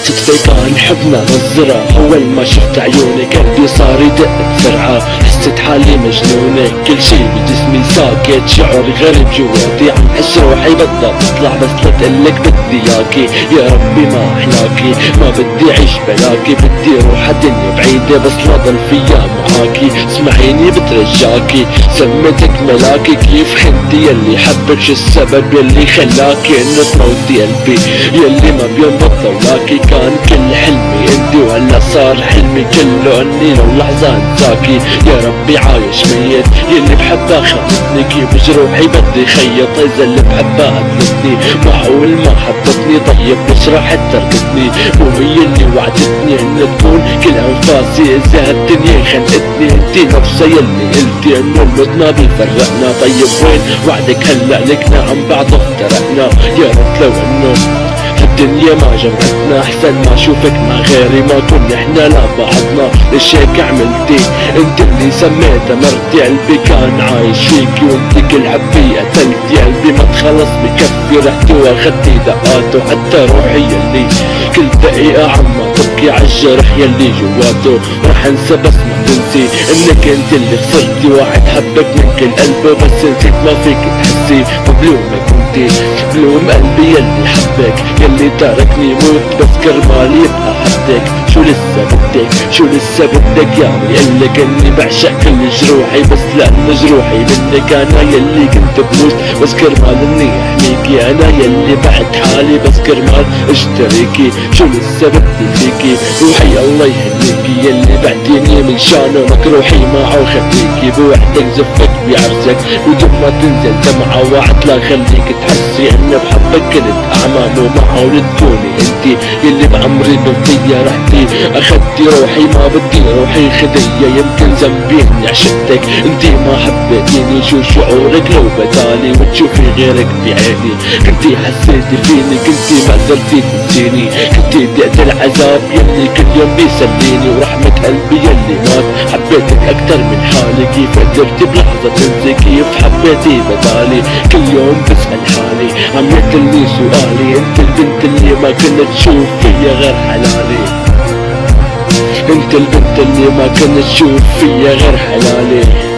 صدفة كان حبنا نظرة، أول ما شفت عيونك قلبي صار يدق بسرعة، حسيت حالي مجنونة، كل شي بجسمي ساكت، شعور غريب جواتي، عم حس روحي بدها تطلع بس لتقلك بدي ياكي، يا ربي ما أحلاكي، ما بدي أعيش بلاكي، بدي روح الدنيا بعيدة بس لا ضل فيها معاكي، اسمعيني بترجاكي، سميتك ملاكي، كيف خنتي يلي حبك، شو السبب يلي خلاكي انه تموتي قلبي، يلي ما بينبض لولاكي، كان كل حلمي انتي وهلا صار حلمي كله اني لو لحظة انساكي، يا ربي عايش ميت، يلي بحبها خانتني، كيف جروحي بدي خيط، اذا اللي بحبها قتلتني، معقول ما حبتني، طيب ليش راحت تركتني، مو هي اللي وعدتني ان تكون كل انفاسي، اذا الدنيا خنقتني، انتي نفسها يلي قلتي انه الموت ما بيفرقنا، طيب وين وعدك هلا لكنا عن بعض افترقنا، يا ريت لو انه الدنيا ما جمعتنا، احسن ما اشوفك مع غيري، ما كنا احنا لبعضنا، ليش هيك عملتي، انت اللي سميتها مرتي، قلبي كان عايش فيكي وانت كل حبي قتلتي، قلبي ما تخلص بكفي، رحتي واخدتي دقاته، حتى روحي يلي كل دقيقة عما تبكي عالجرح يلي جواته، رح انسى بس ما تنسي انك انت اللي خسرتي، واحد حبك من كل قلبه بس نسيت ما فيك تحسي، بلومك انتي بلوم قلبي يلي حبك، يلي تركني موت بس كرمالي يبقى حدك، شو لسه بدك شو لسه بدك، يعني قلك اني بعشق كل جروحي، بس لان جروحي منك انا يلي كنت بموت، بس كرمال اني احميكي، انا يلي بعت حالي بس كرمال اشتريكي، شو لسه بدي فيكي، روحي الله يهنيكي، يلي بعتيني من شانه مكروحي معه خليكي، بوحدك زفك بعرسك بدون ما تنزل دمعة، وعد لا خليك تحسي اني بحبك، كنت اعمى مو معقول تكوني انتي، يلي بعمري بفيا رحتي اخدتي روحي، ما بدي روحي خدية، يمكن ذنبي اني عشقتك، انتي ما حبيتيني، شو شعورك لو بدالي وتشوفي غيرك بعيني، كنتي حسيتي فيني، كنتي ما قدرتي تنسيني، كنتي دقت العذاب يلي كل يوم بيسليني، ورحمة قلبي يلي مات، حبيتك اكتر من حالي، كيف قدرتي بلحظة تنسي، كيف حبيتي بدالي، كل يوم بسأل حالي، عم يقتلني سؤالي، انت البنت اللي ما كنت تشوف فيا غير حلالي، انت البنت اللي ما كنت تشوف فيا غير حلالي.